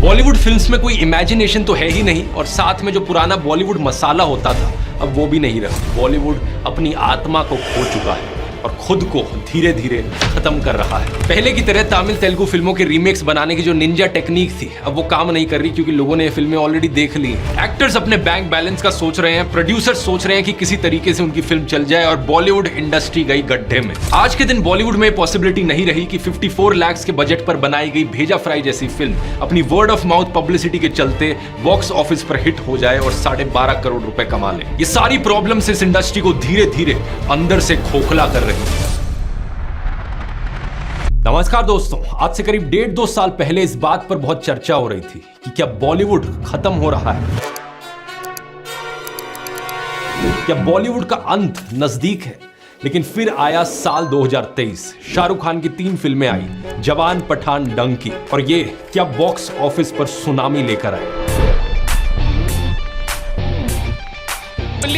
Bollywood films में कोई imagination तो है ही नहीं और साथ में जो पुराना बॉलीवुड मसाला होता था अब वो भी नहीं रहा। बॉलीवुड अपनी आत्मा को खो चुका है और खुद को धीरे धीरे खत्म कर रहा है। पहले की तरह तमिल तेलुगु फिल्मों के रीमेक्स बनाने की जो निंजा टेक्निक थी अब वो काम नहीं कर रही, क्योंकि लोगों ने ये फिल्में ऑलरेडी देख ली। एक्टर्स अपने बैंक बैलेंस का सोच रहे हैं, प्रोड्यूसर्स सोच रहे हैं कि किसी तरीके से उनकी फिल्म चल जाए और बॉलीवुड इंडस्ट्री गई गड्ढे में। आज के दिन बॉलीवुड में पॉसिबिलिटी नहीं रही कि 54 लाख के बजट पर बनाई गई भेजा फ्राई जैसी फिल्म अपनी वर्ड ऑफ माउथ पब्लिसिटी के चलते बॉक्स ऑफिस पर हिट हो जाए और 12.5 करोड़ रुपए कमा ले। ये सारी प्रॉब्लम्स इस इंडस्ट्री को धीरे धीरे अंदर से खोखला कर रही। नमस्कार दोस्तों, आज से करीब 1.5-2 साल पहले इस बात पर बहुत चर्चा हो रही थी कि क्या बॉलीवुड खत्म हो रहा है, क्या बॉलीवुड का अंत नजदीक है। लेकिन फिर आया साल 2023, शाहरुख खान की 3 फिल्में आई, जवान, पठान, डंकी, और ये क्या बॉक्स ऑफिस पर सुनामी लेकर आए।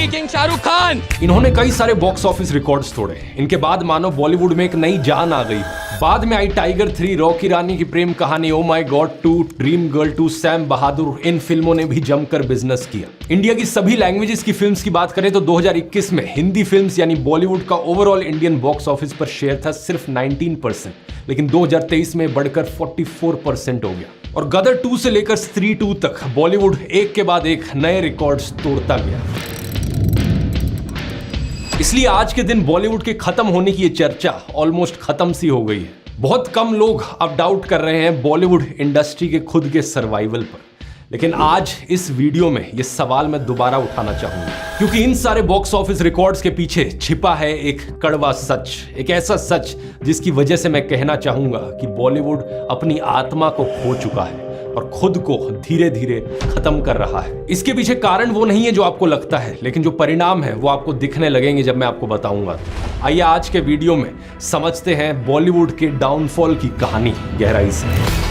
किंग शाहरुख खान, इन्होंने कई सारे बॉक्स ऑफिस रिकॉर्ड्स तोड़े। इनके बाद मानो बॉलीवुड में एक नई जान आ गई। बाद में आई tiger 3, Rocky Rani Ki Prem Kahani, oh my god 2, dream girl 2, Sam Bahadur, इन फिल्मों ने भी जमकर बिजनेस किया। इंडिया की सभी लैंग्वेजेस की फिल्म्स की बात करें तो 2021 में हिंदी फिल्म्स यानी बॉलीवुड का ओवरऑल इंडियन बॉक्स ऑफिस पर शेयर था सिर्फ 19%, लेकिन 2023 में बढ़कर 44% हो गया। और गदर 2 से लेकर स्त्री 2 तक बॉलीवुड एक के बाद एक नए रिकॉर्ड्स तोड़ता गया। इसलिए आज के दिन बॉलीवुड के खत्म होने की ये चर्चा ऑलमोस्ट खत्म सी हो गई है। बहुत कम लोग अब डाउट कर रहे हैं बॉलीवुड इंडस्ट्री के खुद के सर्वाइवल पर। लेकिन आज इस वीडियो में ये सवाल मैं दोबारा उठाना चाहूंगा, क्योंकि इन सारे बॉक्स ऑफिस रिकॉर्ड्स के पीछे छिपा है एक कड़वा सच, एक ऐसा सच जिसकी वजह से मैं कहना चाहूंगा कि बॉलीवुड अपनी आत्मा को खो चुका है और खुद को धीरे धीरे खत्म कर रहा है। इसके पीछे कारण वो नहीं है जो आपको लगता है, लेकिन जो परिणाम है वो आपको दिखने लगेंगे जब मैं आपको बताऊंगा। आइए आज के वीडियो में समझते हैं बॉलीवुड के डाउनफॉल की कहानी गहराई से।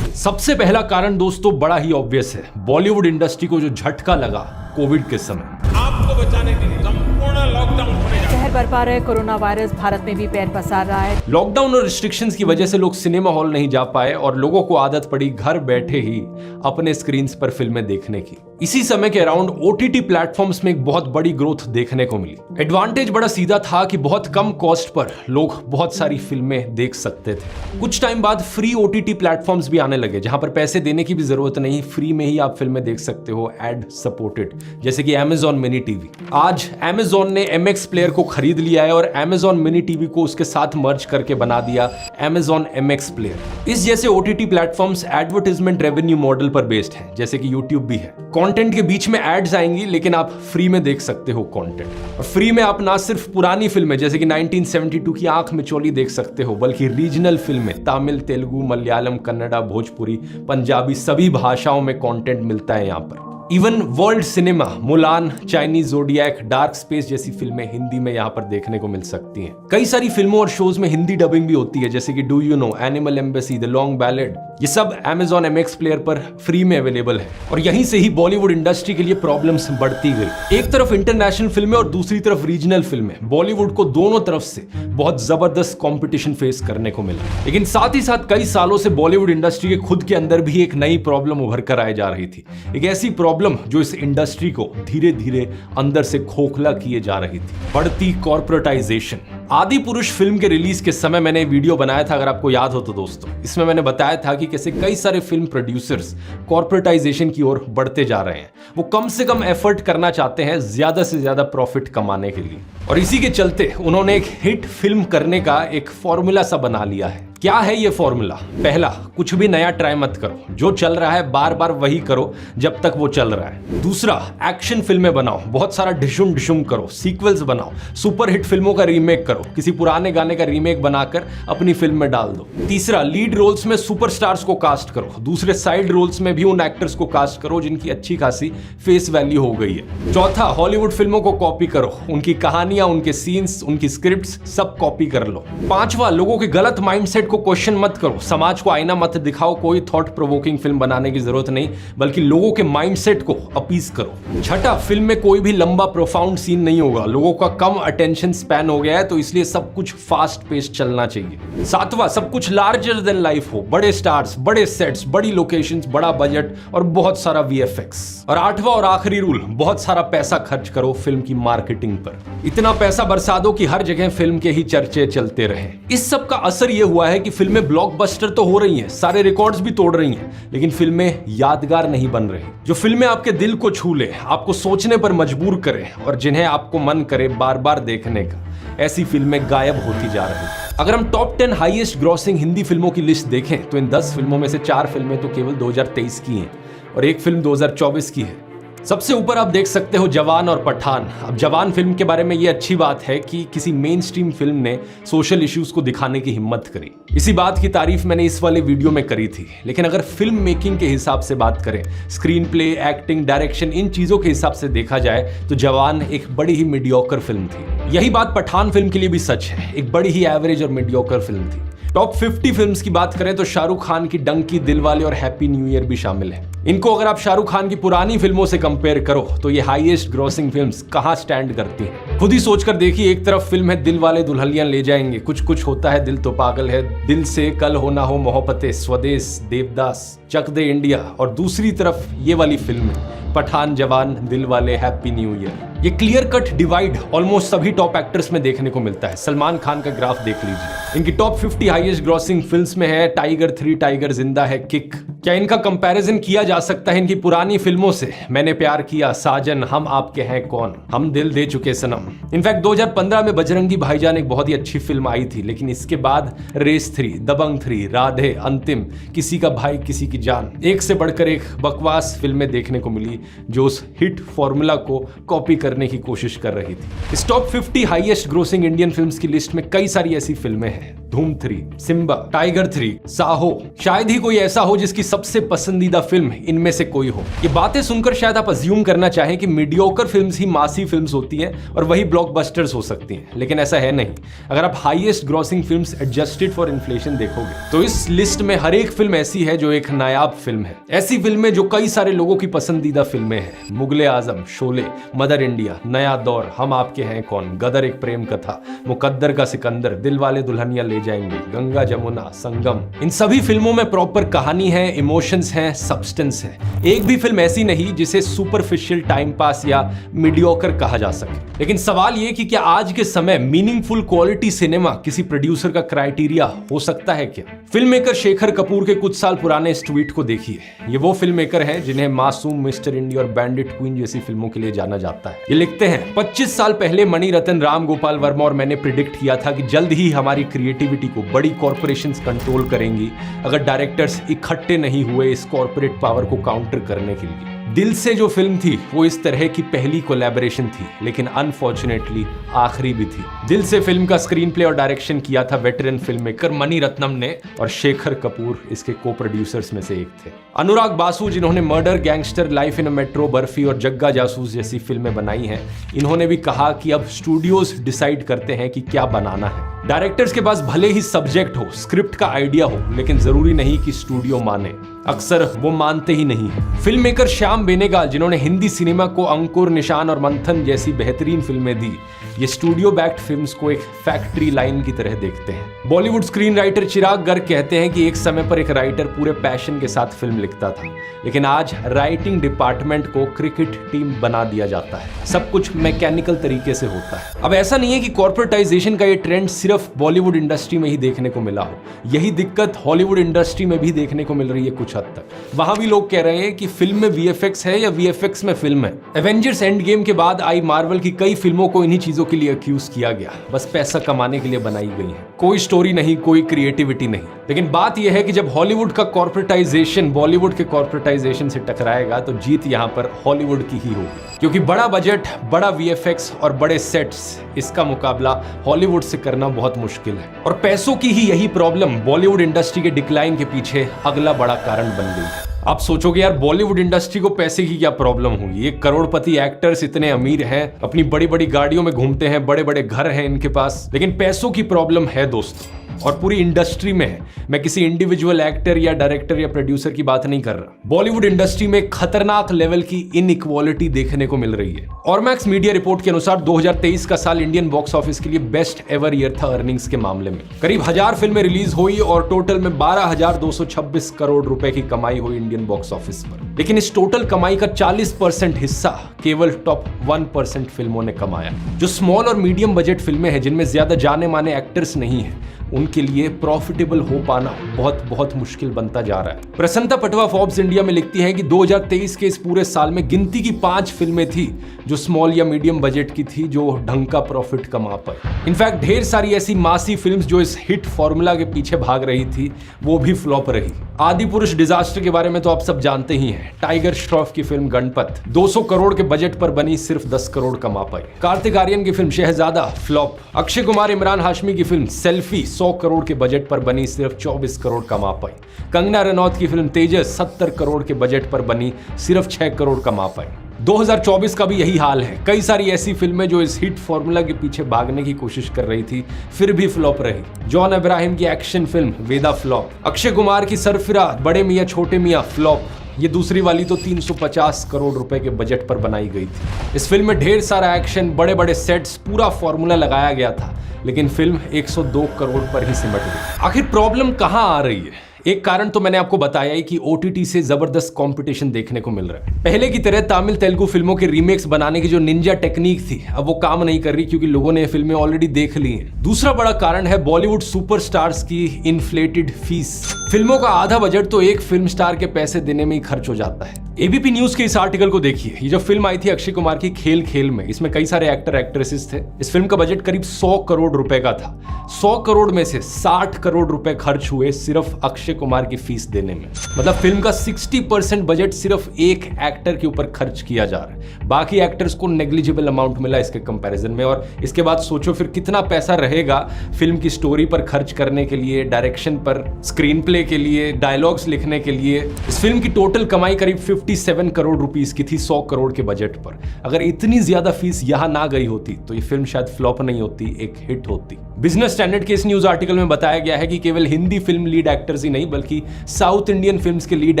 सबसे पहला कारण दोस्तों बड़ा ही ऑब्वियस है। बॉलीवुड इंडस्ट्री को जो झटका लगा कोविड के समय, आपको बचाने के लिए संपूर्ण लॉकडाउन होने जा रहा है। कहर बरपा रहे कोरोना वायरस भारत में भी पैर पसार रहा है। लॉकडाउन और रिस्ट्रिक्शंस की वजह से लोग सिनेमा हॉल नहीं जा पाए और लोगों को आदत पड़ी घर बैठे ही अपने स्क्रीन्स पर फिल्में देखने की। इसी समय के अराउंड ओटीटी प्लेटफॉर्म्स में एक बहुत बड़ी ग्रोथ देखने को मिली। एडवांटेज बड़ा सीधा था कि बहुत कम कॉस्ट पर लोग बहुत सारी फिल्में देख सकते थे। कुछ टाइम बाद फ्री ओटीटी प्लेटफॉर्म्स भी आने लगे, जहां पर पैसे देने की भी जरूरत नहीं, फ्री में ही आप फिल्में देख सकते हो, एड सपोर्टेड, जैसे कि Amazon मिनी टीवी। आज Amazon ने MX प्लेयर को खरीद लिया है और Amazon मिनी टीवी को उसके साथ मर्ज करके बना दिया Amazon MX प्लेयर। इस जैसे OTT platforms advertisement revenue model पर बेस्ड है, जैसे कि YouTube भी है। कंटेंट के बीच में एड्स आएंगी, लेकिन आप फ्री में देख सकते हो कंटेंट। और फ्री में आप ना सिर्फ पुरानी फिल्में जैसे कि 1972 की आंख मिचौली देख सकते हो, बल्कि रीजनल फिल्में तमिल, तेलुगु, मलयालम, कन्नड़ा, भोजपुरी, पंजाबी, सभी भाषाओं में कंटेंट मिलता है यहाँ पर। Even world cinema, Mulan, Chinese zodiac, dark space जैसी फिल्में हिंदी में यहाँ पर देखने को मिल सकती हैं। कई सारी फिल्मों और शोज में हिंदी डबिंग भी होती है, जैसे कि do you know, animal embassy, the long ballad. ये सब Amazon MX प्लेयर पर फ्री में अवेलेबल है। और यहीं से ही बॉलीवुड इंडस्ट्री के लिए प्रॉब्लम्स बढ़ती गई। एक तरफ इंटरनेशनल फिल्में और दूसरी तरफ रीजनल फिल्में, बॉलीवुड को दोनों तरफ से बहुत जबरदस्त कंपटीशन फेस करने को मिला। लेकिन साथ ही साथ कई सालों से बॉलीवुड इंडस्ट्री के खुद के अंदर भी एक नई प्रॉब्लम उभर कर आए जा रही थी। एक ऐसी प्रॉब्लम जो इस इंडस्ट्री को धीरे धीरे अंदर से खोखला किए जा रही थी, बढ़ती कॉर्पोरेटाइजेशन। आदि पुरुष फिल्म के रिलीज के समय मैंने वीडियो बनाया था, अगर आपको याद हो तो दोस्तों। इसमें मैंने बताया था कि कैसे कई सारे फिल्म प्रोड्यूसर्स कॉर्पोरेटाइजेशन की ओर बढ़ते जा रहे हैं। वो कम से कम एफर्ट करना चाहते हैं ज्यादा से ज्यादा प्रॉफिट कमाने के लिए, और इसी के चलते उन्होंने एक हिट फिल्म करने का एक फॉर्मूला सा बना लिया है। क्या है ये फॉर्मूला? पहला, कुछ भी नया ट्राई मत करो, जो चल रहा है बार बार वही करो जब तक वो चल रहा है। दूसरा, एक्शन फिल्में बनाओ, बहुत सारा ढिशुम ढिशुम करो, सीक्वल्स बनाओ, सुपर हिट फिल्मों का रीमेक करो, किसी पुराने गाने का रीमेक बनाकर अपनी फिल्म में डाल दो। तीसरा, लीड रोल्स में सुपरस्टार्स को कास्ट करो, दूसरे साइड रोल्स में भी उन एक्टर्स को कास्ट करो जिनकी अच्छी खासी फेस वैल्यू हो गई है। चौथा, हॉलीवुड फिल्मों को कॉपी करो, उनकी कहानियां, उनके सीन्स, उनकी स्क्रिप्ट्स सब कॉपी कर लो। पांचवा, लोगों के गलत माइंडसेट को क्वेश्चन मत करो, समाज को आईना मत दिखाओ, कोई थॉट प्रोवोकिंग फिल्म बनाने की जरूरत नहीं, बल्कि लोगों के माइंडसेट को अपीज करो। छठा, फिल्म में कोई भी लंबा प्रोफाउंड सीन नहीं होगा, लोगों का कम अटेंशन स्पैन हो गया है, तो इसलिए सब कुछ फास्ट पेस चलना चाहिए। सातवां, सब कुछ लार्जर देन लाइफ हो, बड़े स्टार्स, बड़े सेट्स, बड़ी लोकेशंस, बड़ा बजट और बहुत सारा वीएफएक्स। और आठवां और आखिरी रूल, बहुत सारा पैसा खर्च करो फिल्म की मार्केटिंग पर। इतना पैसा बरसा दो कि हर जगह फिल्म के ही चर्चे चलते रहें। इस सब का असर यह हुआ है कि फिल्में ब्लॉकबस्टर तो हो रही हैं, सारे रिकॉर्ड्स भी तोड़ रही हैं, लेकिन फिल्में यादगार नहीं बन रही। जो फिल्में आपके दिल को छू ले, आपको सोचने पर मजबूर करें और जिन्हें आपको मन करे बार बार देखने का, ऐसी फिल्में गायब होती जा रही हैं। अगर हम टॉप 10 हाईएस्ट ग्रॉसिंग हिंदी फिल्मों की लिस्ट देखें तो इन 10 फिल्मों में से 4 फिल्में तो केवल 2023 की हैं और एक फिल्म 2024 की है। सबसे ऊपर आप देख सकते हो जवान और पठान। अब जवान फिल्म के बारे में ये अच्छी बात है कि किसी मेन स्ट्रीम फिल्म ने सोशल इश्यूज को दिखाने की हिम्मत करी। इसी बात की तारीफ मैंने इस वाले वीडियो में करी थी। लेकिन अगर फिल्म मेकिंग के हिसाब से बात करें, स्क्रीन प्ले, एक्टिंग, डायरेक्शन, इन चीजों के हिसाब से देखा जाए तो जवान एक बड़ी ही मीडियोकर फिल्म थी। यही बात पठान फिल्म के लिए भी सच है, एक बड़ी ही एवरेज और मीडियोकर फिल्म थी। टॉप 50 फिल्म्स की बात करें तो शाहरुख खान की डंकी, दिलवाले और हैप्पी न्यू ईयर भी शामिल है। इनको अगर आप शाहरुख खान की पुरानी फिल्मों से कंपेयर करो तो ये हाईएस्ट ग्रॉसिंग फिल्म्स कहां स्टैंड करती हैं। खुद ही सोचकर देखिए, एक तरफ फिल्म है दिलवाले दुल्हनिया ले जाएंगे, कुछ कुछ होता है, दिल तो पागल है, दिल से, कल हो ना हो, मोहब्बतें, स्वदेश, देवदास, चक दे इंडिया, और दूसरी तरफ ये वाली फिल्म पठान, जवान, दिलवाले, हैप्पी न्यू ईयर। ये क्लियर कट डिवाइड ऑलमोस्ट सभी टॉप एक्टर्स में देखने को मिलता है। सलमान खान का ग्राफ देख लीजिए, इनकी टॉप 50 हाईएस्ट ग्रॉसिंग फिल्म्स में है टाइगर 3, टाइगर जिंदा है, किक। क्या इनका कंपैरिजन किया जा सकता है इनकी पुरानी फिल्मों से? मैंने प्यार किया, साजन, हम आपके हैं कौन, हम दिल दे चुके सनम। इनफैक्ट 2015 में बजरंगी भाईजान एक बहुत ही अच्छी फिल्म आई थी, लेकिन इसके बाद रेस 3, दबंग 3, राधे, अंतिम, किसी का भाई किसी की जान, एक से बढ़कर एक बकवास फिल्में देखने को मिली जो उस हिट फॉर्मूला को कॉपी करने की कोशिश कर रही थी। इस top 50 highest grossing Indian films की लिस्ट में कई सारी ऐसी फिल्में हैं, धूम 3, सिम्बा, टाइगर 3, साहो। शायद ही कोई ऐसा हो जिसकी सबसे पसंदीदा फिल्म इनमें से कोई हो। ये बातें सुनकर शायद आप अज्यूम करना चाहें कि मीडियोकर फिल्म्स ही मासी फिल्म्स होती हैं और वही ब्लॉकबस्टर्स हो सकती हैं, लेकिन ऐसा है नहीं। अगर आप highest grossing films adjusted for inflation देखोगे तो इस लिस्ट में हर एक फिल्म ऐसी है जो एक नायाब फिल्म है। ऐसी फिल्में जो कई सारे लोगों की पसंदीदा फिल्में हैं, मुगले आजम, शोले, मदर इंडिया, नया दौर, हम आपके हैं कौन, गदर एक प्रेम कथा, मुकद्दर का सिकंदर, दिलवाले दुल्हनिया ले जाएंगे, गंगा जमुना, संगम। इन सभी फिल्मों में प्रॉपर कहानी है, इमोशंस हैं, सब्सटेंस है। एक भी फिल्म ऐसी नहीं जिसे सुपरफिशियल टाइम पास या मीडियोकर कहा जा सके। लेकिन सवाल ये कि क्या आज के समय मीनिंगफुल क्वालिटी सिनेमा किसी प्रोड्यूसर का क्राइटेरिया हो सकता है क्या? फिल्म मेकर शेखर कपूर के कुछ साल पुराने इस ट्वीट को देखिए। ये वो फिल्म मेकर हैं जिन्हें मासूम, मिस्टर इंडिया और बैंडिट क्वीन जैसी फिल्मों के लिए जाना जाता है। ये लिखते हैं, 25 साल पहले मणिरत्न, राम गोपाल वर्मा और मैंने प्रिडिक्ट किया था कि जल्द ही हमारी क्रिएटिविटी को बड़ी कॉर्पोरेशंस कंट्रोल करेंगी अगर डायरेक्टर्स इकट्ठे नहीं हुए इस कॉर्पोरेट पावर को काउंटर करने के लिए। दिल से जो फिल्म थी वो इस तरह की पहली कोलैबोरेशन थी, लेकिन अनफॉर्चुनेटली आखिरी भी थी। दिल से फिल्म का स्क्रीन प्ले और डायरेक्शन किया था वेटरन फिल्म मेकर मणिरत्नम ने, और शेखर कपूर इसके को प्रोड्यूसर्स में से एक थे। अनुराग बासु, जिन्होंने murder, gangster, life in a metro, barfi और जग्गा जासूस जैसी फिल्में बनाई हैं, इन्होंने भी कहा कि अब स्टूडियोज डिसाइड करते हैं कि क्या बनाना है। डायरेक्टर्स के पास भले ही सब्जेक्ट हो, स्क्रिप्ट का आइडिया हो, लेकिन जरूरी नहीं कि स्टूडियो माने। अक्सर वो मानते ही नहीं है। फिल्म मेकर श्याम बेनेगल, जिन्होंने हिंदी सिनेमा को अंकुर, निशान और मंथन जैसी बेहतरीन फिल्में दी, ये स्टूडियो बैक्ड फिल्म्स को एक फैक्ट्री लाइन की तरह देखते हैं। बॉलीवुड स्क्रीन राइटर चिराग गर्ग कहते हैं कि एक समय पर एक राइटर पूरे पैशन के साथ फिल्म लिखता था, लेकिन आज राइटिंग डिपार्टमेंट को क्रिकेट टीम बना दिया जाता है। सब कुछ मैकेनिकल तरीके से होता है। अब ऐसा नहीं है कि कॉर्पोरेटाइजेशन का ये ट्रेंड सिर्फ बॉलीवुड इंडस्ट्री में ही देखने को मिला हो। यही दिक्कत हॉलीवुड इंडस्ट्री में भी देखने को मिल रही है कुछ हद तक। वहां भी लोग कह रहे हैं कि फिल्म में वीएफएक्स है या वीएफएक्स में फिल्म है। एवेंजर्स एंड गेम के बाद आई मार्वल की कई फिल्मों को इन्हीं चीजों के लिए अक्यूज किया गया, बस पैसा कमाने के लिए बनाई गई है। कोई स्टोरी नहीं, कोई क्रिएटिविटी नहीं। लेकिन बात यह है कि जब हॉलीवुड का कॉर्पोरेटाइजेशन बॉलीवुड के कॉर्पोरेटाइजेशन से टकराएगा तो जीत यहां पर हॉलीवुड की ही होगी, क्योंकि बड़ा बजट, बड़ा वीएफएक्स और बड़े सेट्स, इसका मुकाबला हॉलीवुड से करना बहुत मुश्किल है। और पैसों की ही यही प्रॉब्लम बॉलीवुड इंडस्ट्री के डिक्लाइन के पीछे अगला बड़ा कारण बन गई है। आप सोचोगे यार बॉलीवुड इंडस्ट्री को पैसे की क्या प्रॉब्लम होगी, ये करोड़पति एक्टर्स इतने अमीर हैं, अपनी बड़ी बड़ी गाड़ियों में घूमते हैं, बड़े बड़े घर हैं इनके पास, लेकिन पैसों की प्रॉब्लम है दोस्तों। और पूरी इंडस्ट्री में है। मैं किसी इंडिविजुअल एक्टर या डायरेक्टर या प्रोड्यूसर की बात नहीं कर रहा। बॉलीवुड इंडस्ट्री में खतरनाक लेवल की इनइक्वालिटी देखने को मिल रही है। ऑरमैक्स मीडिया रिपोर्ट के अनुसार 2023 का साल इंडियन बॉक्स ऑफिस के लिए बेस्ट एवर ईयर था अर्निंग्स के मामले में। करीब 1000 फिल्में रिलीज हुई और टोटल में 12,226 करोड़ रुपए की कमाई हुई इंडियन बॉक्स ऑफिस पर। लेकिन इस टोटल कमाई का 40% हिस्सा केवल टॉप 1% फिल्मों ने कमाया। जो स्मॉल और मीडियम बजट फिल्में हैं जिनमें ज्यादा जाने माने एक्टर्स नहीं है, उनके लिए प्रॉफिटेबल हो पाना बहुत बहुत मुश्किल बनता जा रहा है। प्रसन्नता पटवा फोर्ब्स इंडिया में लिखती है कि 2023 के इस पूरे साल में गिनती की 5 फिल्में थी जो स्मॉल या मीडियम बजट की थी, जो ढंग का प्रॉफिट कमा पाई। इनफैक्ट ढेर सारी ऐसी मासी फिल्म्स जो इस हिट फॉर्मूला के पीछे भाग रही थी, वो भी फ्लॉप रही। आदि पुरुष डिजास्टर के बारे में तो आप सब जानते ही हैं। टाइगर श्रॉफ की फिल्म गणपत 200 करोड़ के बजट पर बनी, सिर्फ 10 करोड़ कमा पाई। कार्तिक आर्यन की फिल्म शहजादा फ्लॉप। अक्षय कुमार इमरान हाशमी की फिल्म सेल्फी 100 करोड़ के बजट पर बनी, सिर्फ 24 करोड़ कमा पाई। कंगना रनौत की फिल्म तेजस 70 करोड़ के बजट पर बनी, सिर्फ 6 करोड़ कमा पाई। 2024 का भी यही हाल है। कई सारी ऐसी फिल्में जो इस हिट फॉर्मूला के pीछे भागने की कोशिश कर रही थी, फिर भी फ्लॉप रही। जॉन अब्राहम की एक्शन फिल्म वेदा फ्लॉप। अक्षय कुमार की सरफिरा बड़े मियां छोटे मियां फ्लॉप। ये दूसरी वाली तो 350 करोड़ रुपए के बजट पर बनाई गई थी। इस फिल्म में ढेर सारा एक्शन, बड़े बड़े सेट्स, पूरा फॉर्मूला लगाया गया था, लेकिन फिल्म 102 करोड़ पर ही सिमट गई। आखिर प्रॉब्लम कहां आ रही है? एक कारण तो मैंने आपको बताया ही कि OTT से जबरदस्त कंपटीशन देखने को मिल रहा है। पहले की तरह तमिल तेलुगु फिल्मों के रीमेक्स बनाने की जो निंजा टेक्निक थी, अब वो काम नहीं कर रही, क्योंकि लोगों ने ये फिल्में ऑलरेडी देख ली हैं। दूसरा बड़ा कारण है बॉलीवुड सुपरस्टार्स की इन्फ्लेटेड फीस। फिल्मों का आधा बजट तो एक फिल्म स्टार के पैसे देने में ही खर्च हो जाता है। ABP न्यूज के इस आर्टिकल को देखिए। ये जो फिल्म आई थी अक्षय कुमार की खेल खेल में, इसमें कई सारे एक्टर एक्ट्रेसेस थे। इस फिल्म का बजट करीब 100 करोड़ रुपए का था। 100 करोड़ में से 60 करोड़ रुपए खर्च हुए सिर्फ अक्षय कुमार की फीस देने में। मतलब फिल्म का 60% बजट सिर्फ एक एक्टर के ऊपर खर्च किया जा रहा है। बाकी एक्टर्स को नेग्लिजिबल अमाउंट मिला इसके कंपैरिजन में। और इसके बाद सोचो फिर कितना पैसा रहेगा फिल्म की स्टोरी पर खर्च करने के लिए, डायरेक्शन पर, स्क्रीन प्ले के लिए, डायलॉग्स लिखने के लिए। इस फिल्म की टोटल कमाई करीब 57 करोड़ रुपीस की थी 100 करोड़ के बजट पर। अगर इतनी ज्यादा फीस यहां ना गई होती तो ये फिल्म शायद फ्लॉप नहीं होती, एक हिट होती। बिजनेस स्टैंडर्ड के इस न्यूज आर्टिकल में बताया गया है कि केवल हिंदी फिल्म लीड एक्टर्स ही नहीं, बल्कि साउथ इंडियन फिल्म्स के लीड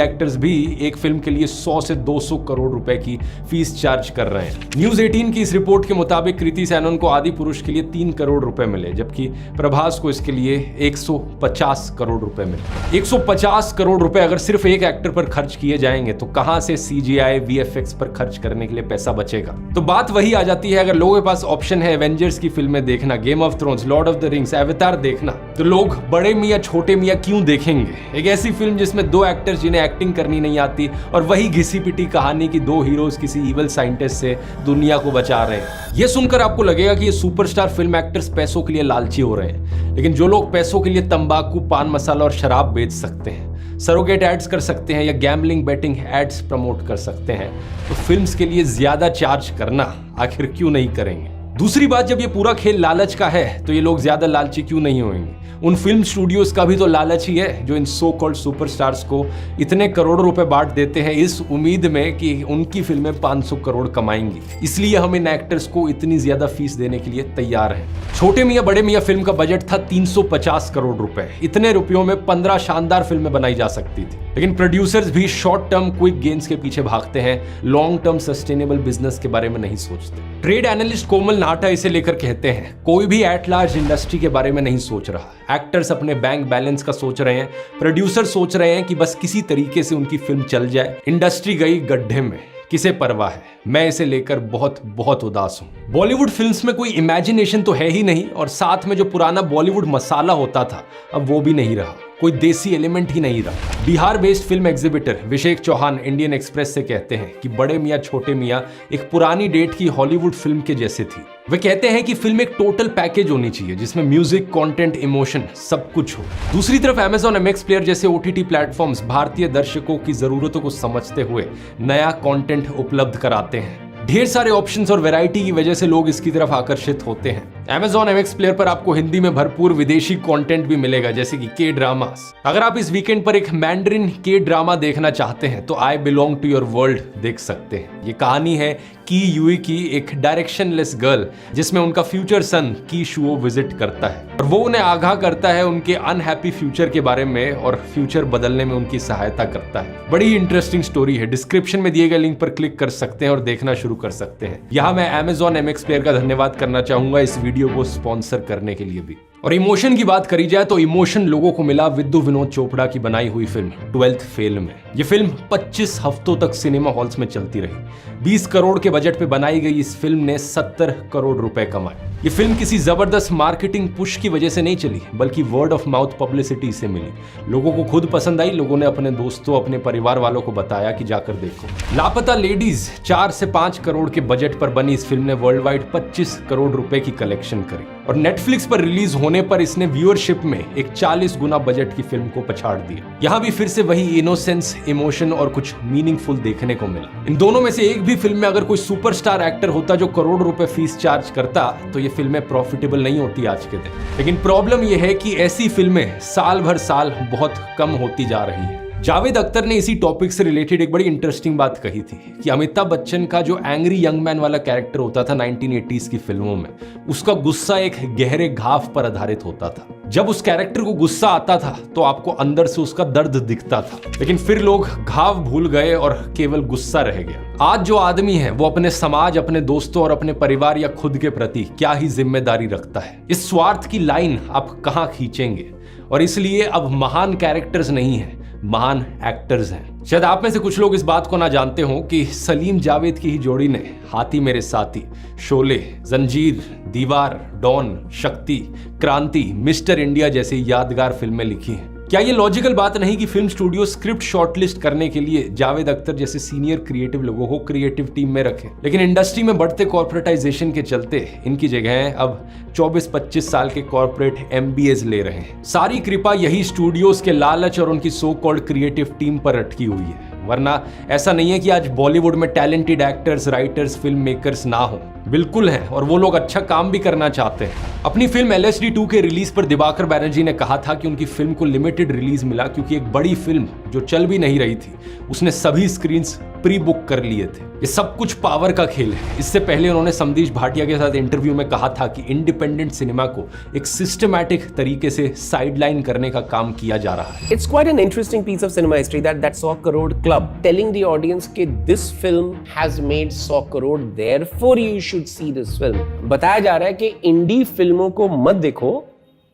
एक्टर्स भी एक फिल्म के लिए 100 से 200 करोड़ रुपए की फीस चार्ज कर रहे हैं। न्यूज 18 की इस रिपोर्ट के मुताबिक कृति सैनन को आदि पुरुष के लिए 3 करोड़ रुपए मिले, जबकि प्रभास को इसके लिए 150 करोड़ रुपए मिले। 150 करोड़ रुपए अगर सिर्फ एक एक्टर पर खर्च किए जाएंगे तो कहां से CGI VFX पर खर्च करने के लिए पैसा बचेगा? तो बात वही आ जाती है, अगर लोगों के पास ऑप्शन है एवेंजर्स की फिल्में देखना, game of thrones, Lord of the rings, avatar देखना, तो लोग बड़े मियां छोटे मियां क्यों देखेंगे? एक ऐसी फिल्म जिसमें 2 एक्टर्स जिन्हें एक्टिंग करनी नहीं आती और वही घिसी पिटी कहानी की 2 हीरोज किसी इवल साइंटिस्ट से दुनिया को बचा रहे हैं। यह सुनकर आपको लगेगा कि ये सुपरस्टार फिल्म एक्टर्स पैसों के लिए लालची हो रहे हैं, लेकिन जो लोग पैसों के लिए तंबाकू, पान मसाला और शराब बेच सकते हैं, सरोगेट एड्स कर सकते हैं या गैम्बलिंग बेटिंग एड्स प्रमोट कर सकते हैं, तो फिल्म्स के लिए ज्यादा चार्ज करना आखिर क्यों नहीं करेंगे? दूसरी बात, जब ये पूरा खेल लालच का है तो ये लोग ज्यादा लालची क्यों नहीं होंगे? उन फिल्म स्टूडियोज का भी तो लालच ही है जो इन सो कॉल्ड सुपरस्टार्स को इतने करोड़ों रुपए बांट देते हैं इस उम्मीद में कि उनकी फिल्में 500 करोड़ कमाएंगी। इसलिए हम इन एक्टर्स को इतनी ज्यादा फीस देने के लिए तैयार हैं। छोटे मियां बड़े मियां फिल्म का बजट था 350 करोड़ रुपए। इतने रुपयों में 15 शानदार फिल्में बनाई जा सकती थी, लेकिन प्रोड्यूसर्स भी शॉर्ट टर्म क्विक गेन्स के पीछे भागते हैं, लॉन्ग टर्म सस्टेनेबल बिजनेस के बारे में नहीं सोचते। ट्रेड एनालिस्ट कोमल नाटा इसे लेकर कहते हैं, कोई भी एट लार्ज इंडस्ट्री के बारे में नहीं सोच रहा। एक्टर्स अपने बैंक बैलेंस का सोच रहे हैं, प्रोड्यूसर सोच रहे हैं कि बस किसी तरीके से उनकी फिल्म चल जाए। इंडस्ट्री गई गड्ढे में, किसे परवाह है? मैं इसे लेकर बहुत बहुत उदास हूं। बॉलीवुड फिल्म्स में कोई इमेजिनेशन तो है ही नहीं, और साथ में जो पुराना बॉलीवुड मसाला होता था अब वो भी नहीं रहा, कोई देसी एलिमेंट ही नहीं रहा। Bihar based film exhibitor Vishek Chauhan Indian Express से कहते हैं कि बड़े मियां छोटे मियां एक पुरानी डेट की हॉलीवुड फिल्म के जैसे थी। वे कहते हैं कि फिल्म एक टोटल पैकेज होनी चाहिए जिसमें म्यूजिक, कंटेंट, इमोशन सब कुछ हो। दूसरी तरफ Amazon MX प्लेयर जैसे OTT प्लेटफॉर्म्स भारतीय दर्शकों की जरूरतों को समझते हुए नया कंटेंट उपलब्ध कराते हैं। ढेर सारे ऑप्शंस और वैरायटी की वजह से लोग इसकी तरफ आकर्षित होते हैं। Amazon MX प्लेयर पर आपको हिंदी में भरपूर विदेशी कंटेंट भी मिलेगा, जैसे कि के ड्रामास। अगर आप इस वीकेंड पर एक मैंडरिन के ड्रामा देखना चाहते हैं तो I belong to your world देख सकते हैं। ये कहानी है की यूई की एक डायरेक्शनलेस गर्ल जिसमें उनका फ्यूचर सन की शुओ विजिट करता है और वो उन्हें आगाह करता है उनके अनहैप्पी फ्यूचर के बारे में और फ्यूचर बदलने में उनकी सहायता करता है। बड़ी इंटरेस्टिंग स्टोरी है। डिस्क्रिप्शन में दिए गए लिंक पर क्लिक कर सकते हैं और देखना शुरू कर सकते हैं। यहाँ मैं Amazon MX Player का धन्यवाद करना चाहूंगा इस वीडियो को स्पॉन्सर करने के लिए भी। और इमोशन की बात करी जाए तो इमोशन लोगों को मिला विद्यु विनोद चोपड़ा की बनाई हुई फिल्म 12th फेल में। ये फिल्म 25 हफ्तों तक सिनेमा हॉल्स में चलती रही। 20 करोड़ के बजट पे बनाई गई इस फिल्म ने 70 करोड़ रुपए कमाए। ये फिल्म किसी जबरदस्त मार्केटिंग पुश की वजह से नहीं चली, बल्कि वर्ड ऑफ माउथ पब्लिसिटी से मिली। लोगों को खुद पसंद आई, लोगों ने अपने दोस्तों, अपने परिवार वालों को बताया कि जाकर देखो। लापता लेडीज 4 से 5 करोड़ के बजट पर बनी इस फिल्म ने वर्ल्ड वाइड 25 करोड़ रुपए की कलेक्शन करी और नेटफ्लिक्स पर रिलीज होने पर इसने व्यूअरशिप में एक 40 गुना बजट की फिल्म को पछाड़ दिया। यहाँ भी फिर से वही इनोसेंस, इमोशन और कुछ मीनिंगफुल देखने को मिला। इन दोनों में से एक भी फिल्म में अगर कोई सुपरस्टार एक्टर होता जो करोड़ रुपए फीस चार्ज करता तो ये फिल्में प्रॉफिटेबल नहीं होती आज के दिन। लेकिन प्रॉब्लम यह है कि ऐसी फिल्में साल भर साल बहुत कम होती जा रही है। जावेद अख्तर ने इसी टॉपिक से रिलेटेड एक बड़ी इंटरेस्टिंग बात कही थी कि अमिताभ बच्चन का जो एंग्री यंग मैन वाला कैरेक्टर होता था 1980s की फिल्मों में, उसका गुस्सा एक गहरे घाव पर आधारित होता था। जब उस कैरेक्टर को गुस्सा आता था तो आपको अंदर से उसका दर्द दिखता था, लेकिन फिर लोग घाव भूल गए और केवल गुस्सा रह गया। आज जो आदमी है वो अपने समाज, अपने दोस्तों और अपने परिवार या खुद के प्रति क्या ही जिम्मेदारी रखता है। इस स्वार्थ की लाइन आप कहां खींचेंगे? और इसलिए अब महान कैरेक्टर्स नहीं है, महान एक्टर्स हैं। शायद आप में से कुछ लोग इस बात को ना जानते हो कि सलीम जावेद की ही जोड़ी ने हाथी मेरे साथी, शोले, जंजीर, दीवार, डॉन, शक्ति, क्रांति, मिस्टर इंडिया जैसी यादगार फिल्में लिखी हैं। क्या ये लॉजिकल बात नहीं कि फिल्म स्टूडियो स्क्रिप्ट शॉर्टलिस्ट करने के लिए जावेद अख्तर जैसे सीनियर क्रिएटिव लोगों को क्रिएटिव टीम में रखे, लेकिन इंडस्ट्री में बढ़ते कॉर्पोरेटाइजेशन के चलते इनकी जगह अब 24-25 साल के कॉर्पोरेट MBAs ले रहे हैं। सारी कृपा यही स्टूडियोज के लालच और उनकी सो कॉल्ड क्रिएटिव टीम पर अटकी हुई है। वरना ऐसा नहीं है कि आज बॉलीवुड में talented actors, writers, film makers ना हो। बिल्कुल है, और वो लोग अच्छा काम भी करना चाहते हैं। अपनी फिल्म LSD 2 के रिलीज पर दिवाकर बैनर्जी ने कहा था कि उनकी फिल्म को लिमिटेड रिलीज मिला क्योंकि एक बड़ी फिल्म जो चल भी नहीं रही थी उसने सभी स्क्रीन्स प्री बुक कर लिए थे। ये सब कुछ पावर का खेल है। इससे पहले उन्होंने समदीश भाटिया के साथ इंटरव्यू में कहा था कि इंडिपेंडेंट सिनेमा को एक सिस्टमैटिक तरीके से साइडलाइन करने का काम किया जा रहा है। It's quite an interesting piece of cinema history that 100 crore club telling the audience कि this film has made 100 crore, therefore you should see this film। बताया जा रहा है कि इंडी फिल्मों को मत देखो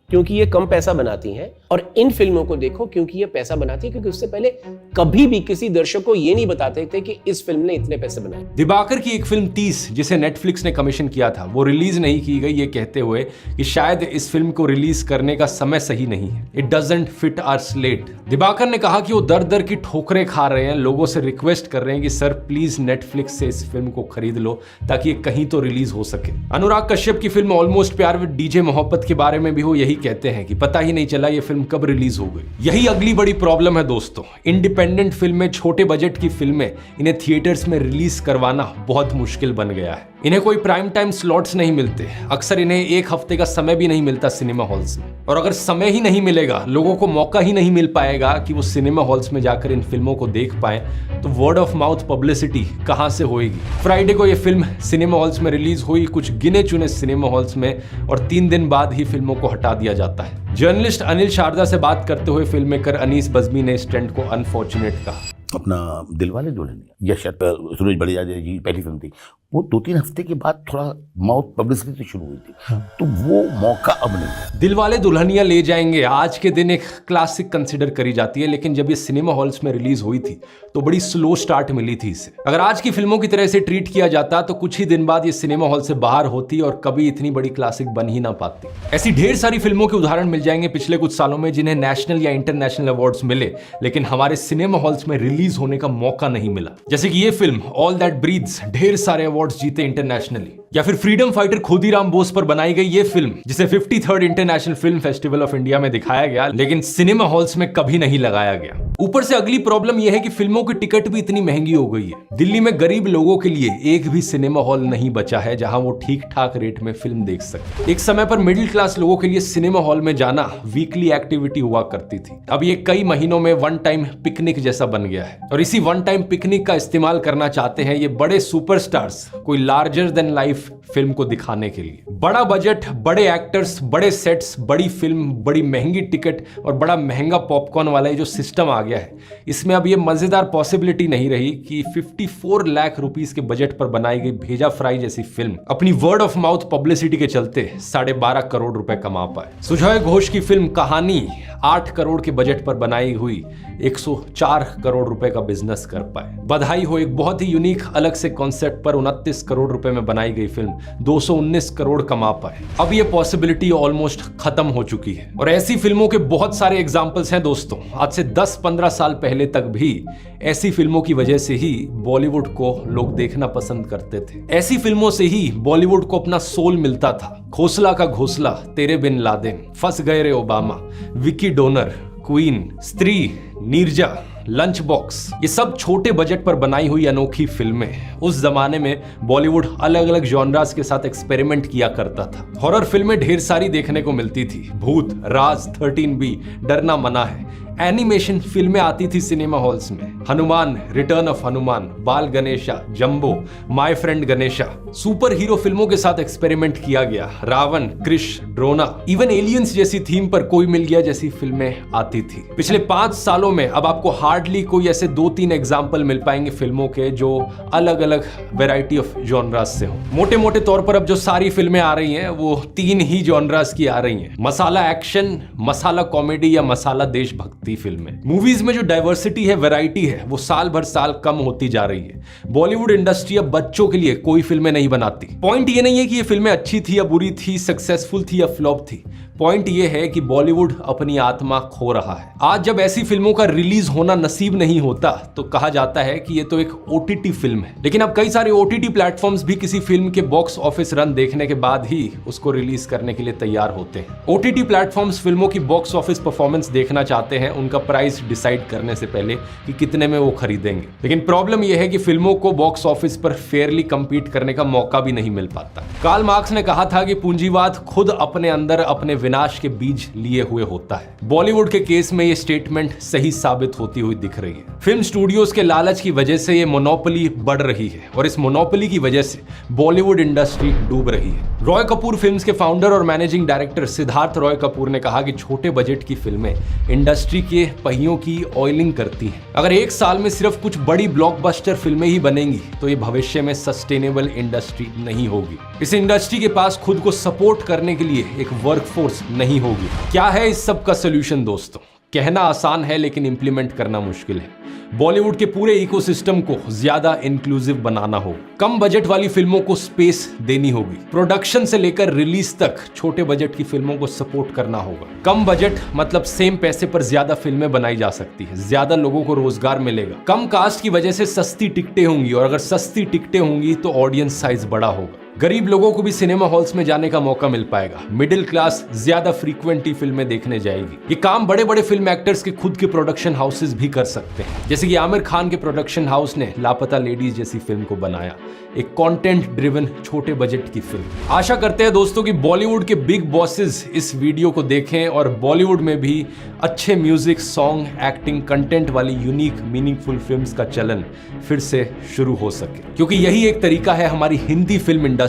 क्योंकि ये कम पैसा बनाती हैं, और इन फिल्मों को देखो क्योंकि ये पैसा बनाती है, क्योंकि उससे पहले कभी भी किसी दर्शक को ये नहीं बताते थे कि इस फिल्म ने इतने पैसे बनाए। दिवाकर की एक फिल्म 30 जिसे नेटफ्लिक्स ने कमीशन किया था वो रिलीज नहीं की गई, ये कहते हुए कि शायद इस फिल्म को रिलीज करने का समय सही नहीं है। It doesn't fit our slate. Diwakar ने कहा कि वो दर दर की ठोकरें खा रहे हैं, लोगों से रिक्वेस्ट कर रहे हैं कि सर प्लीज नेटफ्लिक्स से इस फिल्म को खरीद लो ताकि ये कहीं तो रिलीज हो सके। अनुराग कश्यप की फिल्म ऑलमोस्ट प्यार विद डीजे मोहब्बत के बारे में भी वो यही कहते हैं कि पता ही नहीं चला ये फिल्म कब रिलीज हो गई। यही अगली बड़ी प्रॉब्लम है दोस्तों। इंडिपेंडेंट फिल्में, छोटे बजट की फिल्में, इन्हें थिएटर्स में रिलीज करवाना बहुत मुश्किल बन गया है। इन्हें कोई प्राइम टाइम स्लॉट्स नहीं मिलते, अक्सर इन्हें एक हफ्ते का समय भी नहीं मिलता सिनेमा हॉल्स में। और अगर समय ही नहीं मिलेगा, लोगों को मौका ही नहीं मिल पाएगा कि वो सिनेमा हॉल्स में जाकर इन फिल्मों को देख पाए, तो वर्ड ऑफ माउथ पब्लिसिटी कहां से होएगी? फ्राइडे को ये फिल्म सिनेमा हॉल्स में रिलीज हुई, कुछ गिने चुने सिनेमा हॉल्स में, और 3 दिन बाद ही फिल्मों को हटा दिया जाता है। जर्नलिस्ट अनिल शारदा से बात करते हुए फिल्म मेकर अनीस बज़मी ने इस ट्रेंड को अनफॉर्चुनेट कहा। अपना दिलवाले दुल्हनिया या शायद सूरज बलिया जी पहली फिल्म थी, वो 2-3 हफ्ते के बाद थोड़ा माउथ पब्लिसिटी शुरू हुई थी। तो वो मौका अब नहीं। दिलवाले दुल्हनिया ले जाएंगे आज के दिन एक क्लासिक कंसिडर करी जाती है, लेकिन जब ये सिनेमा हॉल्स में रिलीज हुई थी तो बड़ी स्लो स्टार्ट मिली थी इसे। अगर आज की फिल्मों की तरह इसे ट्रीट किया जाता तो कुछ ही दिन बाद ये सिनेमा हॉल से बाहर होती और कभी इतनी बड़ी क्लासिक बन ही ना पाती। ऐसी ढेर सारी फिल्मों के उदाहरण मिल जाएंगे पिछले कुछ सालों में जिन्हें नेशनल या इंटरनेशनल अवार्ड्स मिले, लेकिन हमारे सिनेमा हॉल्स में रिलीज होने का मौका नहीं मिला। जैसे कि ये फिल्म ऑल दैट ब्रीथ्स ढेर सारे अवार्ड्स जीते इंटरनेशनली, या फिर फ्रीडम फाइटर खुदीराम बोस पर बनाई गई ये फिल्म जिसे 53rd international film festival of India में दिखाया गया लेकिन सिनेमा हॉल्स में कभी नहीं लगाया गया। ऊपर से अगली प्रॉब्लम यह है कि फिल्मों की टिकट भी इतनी महंगी हो गई है। दिल्ली में गरीब लोगों के लिए एक भी सिनेमा हॉल नहीं बचा है जहां वो ठीक ठाक रेट में फिल्म देख सके। एक समय पर मिडिल क्लास लोगों के लिए सिनेमा हॉल में जाना वीकली एक्टिविटी हुआ करती थी। अब ये कई महीनों में वन टाइम पिकनिक जैसा बन गया है और इसी वन टाइम पिकनिक का इस्तेमाल करना चाहते हैं ये बड़े सुपरस्टार्स कोई लार्जर देन लाइफ फिल्म को दिखाने के लिए। बड़ा बजट, बड़े एक्टर्स, बड़े सेट्स, बड़ी फिल्म, बड़ी महंगी टिकट और बड़ा महंगा पॉपकॉर्न वाला ये जो सिस्टम आ गया है, इसमें अब ये मजेदार पॉसिबिलिटी नहीं रही कि 54 लाख रुपीस के बजट पर बनाई गई भेजा फ्राई जैसी फिल्म अपनी वर्ड ऑफ माउथ पब्लिसिटी के चलते 12.5 करोड़ रुपए कमा पाए। सुजॉय घोष की फिल्म कहानी 8 करोड़ के बजट पर बनाई हुई 104 करोड़ रुपए का बिजनेस कर पाए। बधाई हो, एक बहुत ही यूनिक अलग से कॉन्सेप्ट पर 29 करोड़ रुपए में बनाई गई फिल्म 219 करोड़ कमा पाए। अब ये पॉसिबिलिटी ऑलमोस्ट खत्म हो चुकी है और ऐसी फिल्मों के बहुत सारे एग्जांपल्स हैं दोस्तों। आज से 10-15 साल पहले तक भी ऐसी फिल्मों की वजह से ही बॉलीवुड को लोग देखना पसंद करते थे। ऐसी फिल्मों से ही बॉलीवुड को अपना सोल मिलता था। खोसला का घोसला, तेरे बिन लादेन, फंस गए रे ओबामा, विकी डोनर, क्वीन, स्त्री, नीरजा, लंच बॉक्स, ये सब छोटे बजट पर बनाई हुई अनोखी फिल्में। उस जमाने में बॉलीवुड अलग अलग जॉनरास के साथ एक्सपेरिमेंट किया करता था। हॉरर फिल्में ढेर सारी देखने को मिलती थी। भूत, राज, 13B, डरना मना है। एनिमेशन फिल्में आती थी सिनेमा हॉल्स में। हनुमान, रिटर्न ऑफ हनुमान, बाल Ganesha, jumbo, my friend Ganesha. Super hero फिल्मों के साथ एक्सपेरिमेंट किया गया। रावण, क्रिश, ड्रोना, इवन एलियंस जैसी थीम पर कोई मिल गया जैसी फिल्में आती थी। पिछले 5 सालों में अब आपको हार्डली कोई ऐसे 2-3 एग्जाम्पल मिल पाएंगे फिल्मों के जो अलग अलग वेराइटी ऑफ जॉनरास से हो। मोटे मोटे तौर पर अब जो सारी फिल्में आ रही हैं वो 3 ही जॉनरास की आ रही हैं। मसाला एक्शन, मसाला कॉमेडी या मसाला देशभक्ति फिल्में। मूवीज में जो डाइवर्सिटी है, वैरायटी है, वो साल भर साल कम होती जा रही है। बॉलीवुड इंडस्ट्री अब बच्चों के लिए कोई फिल्में नहीं बनाती। पॉइंट ये नहीं है कि ये फिल्में अच्छी थी या बुरी थी, सक्सेसफुल थी या फ्लॉप थी। पॉइंट ये है कि बॉलीवुड अपनी आत्मा खो रहा है। आज जब ऐसी फिल्मों का रिलीज होना नसीब नहीं होता तो कहा जाता है कि ये तो एक OTT फिल्म है। लेकिन अब कई सारे OTT प्लेटफॉर्म्स भी किसी फिल्म के बॉक्स ऑफिस रन देखने के बाद ही उसको रिलीज करने के लिए तैयार होते हैं। OTT प्लेटफॉर्म्स फिल्मों की बॉक्स ऑफिस परफॉर्मेंस देखना चाहते हैं उनका प्राइस डिसाइड करने से पहले कि कितने में वो खरीदेंगे। लेकिन प्रॉब्लम यह है कि फिल्मों को बॉक्स ऑफिस पर फेयरली कंपीट करने का मौका भी नहीं मिल पाता। कार्ल मार्क्स ने कहा था कि पूंजीवाद खुद अपने अंदर अपने विनाश के बीज लिए हुए होता है। बॉलीवुड के केस में ये स्टेटमेंट सही साबित होती हुई दिख रही है। फिल्म स्टूडियोज के लालच की वजह से ये मोनोपोली बढ़ रही है और इस मोनोपोली की वजह से बॉलीवुड इंडस्ट्री डूब रही है। रॉय कपूर फिल्म्स के फाउंडर और मैनेजिंग डायरेक्टर सिद्धार्थ रॉय कपूर ने कहा कि छोटे बजट की फिल्में इंडस्ट्री के पहियों की ऑयलिंग करती हैं। अगर एक साल में सिर्फ कुछ बड़ी ब्लॉकबस्टर फिल्में ही बनेंगी तो ये भविष्य में सस्टेनेबल इंडस्ट्री नहीं होगी। इस इंडस्ट्री के पास खुद को सपोर्ट करने के लिए एक वर्कफोर्स नहीं होगी। क्या है इस सब का सोल्यूशन दोस्तों? कहना आसान है लेकिन इंप्लीमेंट करना मुश्किल है। बॉलीवुड के पूरे इकोसिस्टम को ज्यादा इंक्लूसिव बनाना होगा। कम बजट वाली फिल्मों को स्पेस देनी होगी। प्रोडक्शन से लेकर रिलीज तक छोटे बजट की फिल्मों को सपोर्ट करना होगा। कम बजट मतलब सेम पैसे पर ज्यादा फिल्में बनाई जा सकती है, ज्यादा लोगों को रोजगार मिलेगा। कम कास्ट की वजह से सस्ती टिकटें होंगी और अगर सस्ती टिकटें होंगी तो ऑडियंस साइज बड़ा होगा। गरीब लोगों को भी सिनेमा हॉल्स में जाने का मौका मिल पाएगा। मिडिल क्लास ज्यादा फ्रीक्वेंटली फिल्में देखने जाएगी। ये काम बड़े बड़े फिल्म एक्टर्स के खुद के प्रोडक्शन हाउसेस भी कर सकते हैं, जैसे कि आमिर खान के प्रोडक्शन हाउस ने लापता लेडीज जैसी फिल्म को बनाया, एक कंटेंट ड्रिवन छोटे बजट की फिल्म। आशा करते हैं दोस्तों कि बॉलीवुड के बिग बॉसेस इस वीडियो को देखें और बॉलीवुड में भी अच्छे म्यूजिक, सॉन्ग, एक्टिंग, कंटेंट वाली यूनिक मीनिंगफुल फिल्म्स का चलन फिर से शुरू हो सके, क्योंकि यही एक तरीका है हमारी हिंदी फिल्म इंडस्ट्री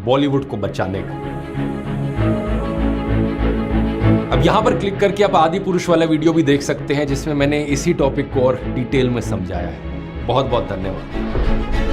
बॉलीवुड को बचाने का। अब यहां पर क्लिक करके आप आदि पुरुष वाला वीडियो भी देख सकते हैं जिसमें मैंने इसी टॉपिक को और डिटेल में समझाया है। बहुत बहुत धन्यवाद।